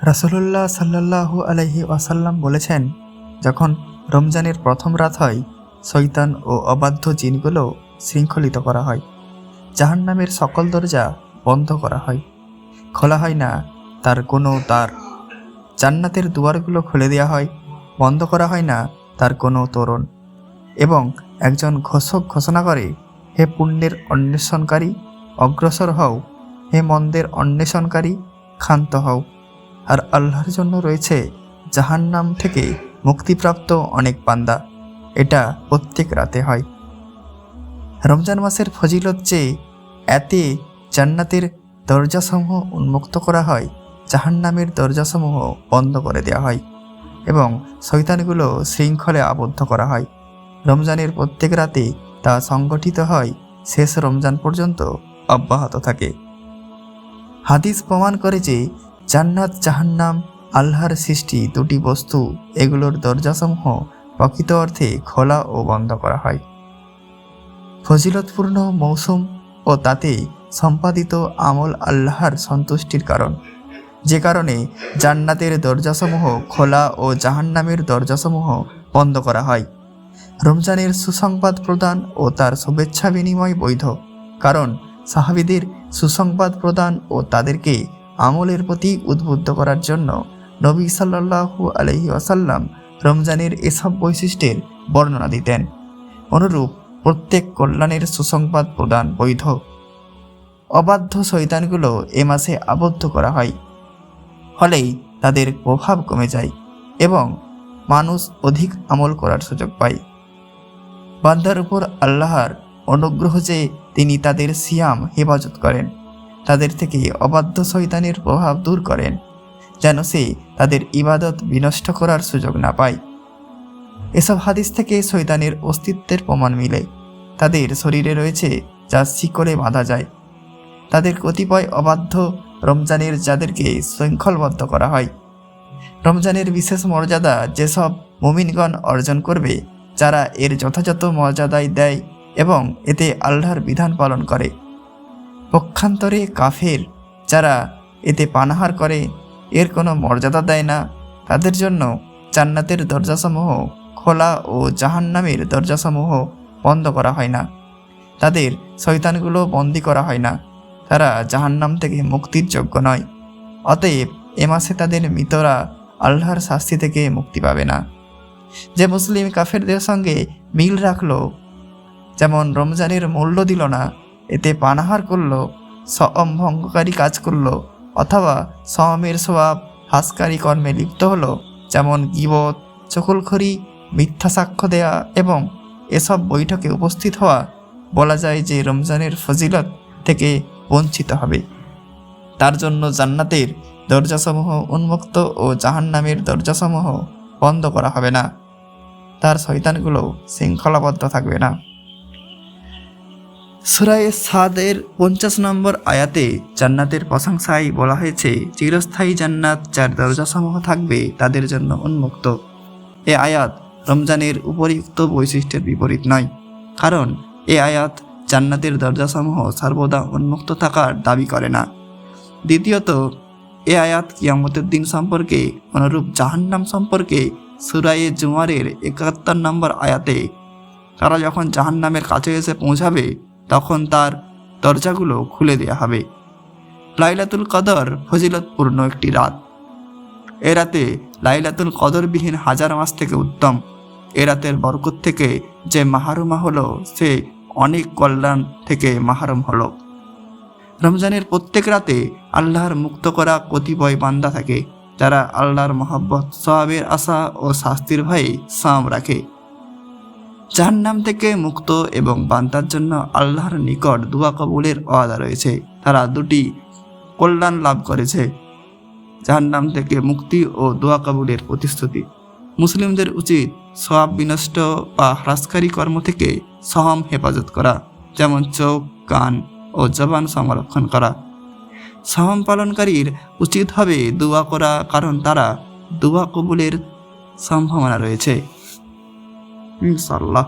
রাসূলুল্লাহ সাল্লাল্লাহু আলাইহি ওয়াসাল্লাম বলেছেন, যখন রমজানের প্রথম রাত হয়, শয়তান ও অবাধ্য জিনগুলো শৃঙ্খলিত করা হয়। জাহান্নামের সকল দরজা বন্ধ করা হয়, খোলা হয় না তার কোনো দ্বার। জান্নাতের দুয়ারগুলো খুলে দেওয়া হয়, বন্ধ করা হয় না তার কোনো তোরণ। এবং একজন ঘোষক ঘোষণা করে, হে পুণ্যের অন্বেষণকারী, অগ্রসর হও, হে মন্দের অন্বেষণকারী, ক্ষান্ত হও। আর আল্লাহর জন্য রয়েছে জাহান্নাম থেকে মুক্তিপ্রাপ্ত অনেক বান্দা। এটা প্রত্যেক রাতে হয়। রমজান মাসের ফজিলত যে এতে জান্নাতের দরজাসমূহ উন্মুক্ত করা হয়, জাহান্নামের দরজাসমূহ বন্ধ করে দেওয়া হয় এবং শয়তানগুলো শৃঙ্খলে আবদ্ধ করা হয়। রমজানের প্রত্যেক রাতে তা সংগঠিত হয়, শেষ রমজান পর্যন্ত অব্যাহত থাকে। হাদিস প্রমাণ করে যে জান্নাত জাহান্নাম আল্লাহর সৃষ্টি দুটি বস্তু, এগুলোর দরজাসমূহ প্রকৃত অর্থে খোলা ও বন্ধ করা হয়। ফজিলতপূর্ণ মৌসুম ও তাতে সম্পাদিত আমল আল্লাহর সন্তুষ্টির কারণ, যে কারণে জান্নাতের দরজাসমূহ খোলা ও জাহান্নামের দরজাসমূহ বন্ধ করা হয়। রমজানের সুসংবাদ প্রদান ও তার শুভেচ্ছা বিনিময় বৈধ, কারণ সাহাবীদের সুসংবাদ প্রদান ও তাদেরকে আমলের প্রতি উদ্বুদ্ধ করার জন্য নবী সাল্লাল্লাহু আলাইহি ওয়াসাল্লাম রমজানের এসব বৈশিষ্ট্যের বর্ণনা দিতেন। অনুরূপ প্রত্যেক কল্যাণের সুসংবাদ প্রদান বৈধ। অবাধ্য শয়তানগুলো এ মাসে আবদ্ধ করা হয়, ফলেই তাদের প্রভাব কমে যায় এবং মানুষ অধিক আমল করার সুযোগ পায়। বান্দার উপর আল্লাহর অনুগ্রহ যে তিনি তাদের সিয়াম হেফাজত করেন, তাদের থেকে অবাধ্য শয়তানের প্রভাব দূর করেন, যেন সে তাদের ইবাদত বিনষ্ট করার সুযোগ না পায়। এসব হাদিস থেকে শয়তানের অস্তিত্বের প্রমাণ মিলে। তাদের শরীরে রয়েছে যা শিকলে বাঁধা যায়। তাদের কতিপয় অবাধ্য রমজানের যাদেরকে শৃঙ্খলবদ্ধ করা হয়। রমজানের বিশেষ মর্যাদা যেসব মুমিনগণ অর্জন করবে, যারা এর যথাযথ মর্যাদায় দেয় এবং এতে আল্লাহর বিধান পালন করে। পক্ষান্তরে কাফের যারা এতে পানাহার করে, এর কোনো মর্যাদা দেয় না, তাদের জন্য জান্নাতের দরজাসমূহ খোলা ও জাহান্নামের দরজাসমূহ বন্ধ করা হয় না। তাদের শয়তানগুলো বন্দী করা হয় না, তারা জাহান্নাম থেকে মুক্তির যোগ্য নয়। অতএব এ মাসে তাদের মৃতরা আল্লাহর শাস্তি থেকে মুক্তি পাবে না। যে মুসলিম কাফেরদের সঙ্গে মিল রাখলো, যেমন রমজানের মূল্য দিল না, এতে পানাহার করলো, সওম ভঙ্গকারী কাজ করলো, অথবা সওমের সওয়াব হ্রাসকারী কর্মে লিপ্ত হলো, যেমন গীবত, চকুলখড়ি, মিথ্যা সাক্ষ্য দেয়া এবং এসব বৈঠকে উপস্থিত হওয়া, বলা যায় যে রমজানের ফজিলত থেকে বঞ্চিত হবে। তার জন্য জান্নাতের দরজাসমূহ উন্মুক্ত ও জাহান্নামের দরজাসমূহ বন্ধ করা হবে না, তার শয়তানগুলো শৃঙ্খলাবদ্ধ থাকবে না। সূরা সাদের 50 নম্বর আয়াতে জান্নাতের প্রশংসায় বলা হয়েছে, চিরস্থায়ী জান্নাত যার দরজাসমূহ থাকবে তাদের জন্য উন্মুক্ত। এ আয়াত রমজানের উপরিউক্ত বৈশিষ্ট্যের বিপরীত নয়, কারণ এ আয়াত জান্নাতের দরজাসমূহ সর্বদা উন্মুক্ত থাকার দাবি করে না। দ্বিতীয়ত, এ আয়াত কিয়ামতের দিন সম্পর্কে, অনুরূপ জাহান্নাম সম্পর্কে সূরা জুমারের 71 নম্বর আয়াতে, তারা যখন জাহান্নামের কাছে এসে পৌঁছাবে তখন তার দরজাগুলো খুলে দেওয়া হবে। লাইলাতুল কদর ফজিলতপূর্ণ একটি রাত। এ রাতে লাইলাতুল কদরবিহীন হাজার মাস থেকে উত্তম। এ রাতের বরকত থেকে যে মাহরুমা হলো, সে অনেক কল্যাণ থেকে মাহরুম হলো। রমজানের প্রত্যেক রাতে আল্লাহর মুক্ত করা কতিপয় বান্দা থাকে, যারা আল্লাহর মহব্বত, সওয়াবের আশা ও শাস্তির ভয়ে সাম রাখে। জাহান্নাম থেকে মুক্ত এবং বান্দার জন্য আল্লাহর নিকট দুয়া কবুলের ওয়াদা রয়েছে। তারা দুটি কল্যাণ লাভ করেছে, জাহান্নাম থেকে মুক্তি ও দোয়া কবুলের প্রতিশ্রুতি। মুসলিমদের উচিত সওয়াব বিনষ্ট বা হ্রাসকারী কর্ম থেকে সওম হেফাজত করা, যেমন চোখ, কান ও জবান সংরক্ষণ করা। সওম পালনকারীর উচিত হবে দোয়া করা, কারণ তারা দোয়া কবুলের সম্ভাবনা রয়েছে ইনশাআল্লাহ।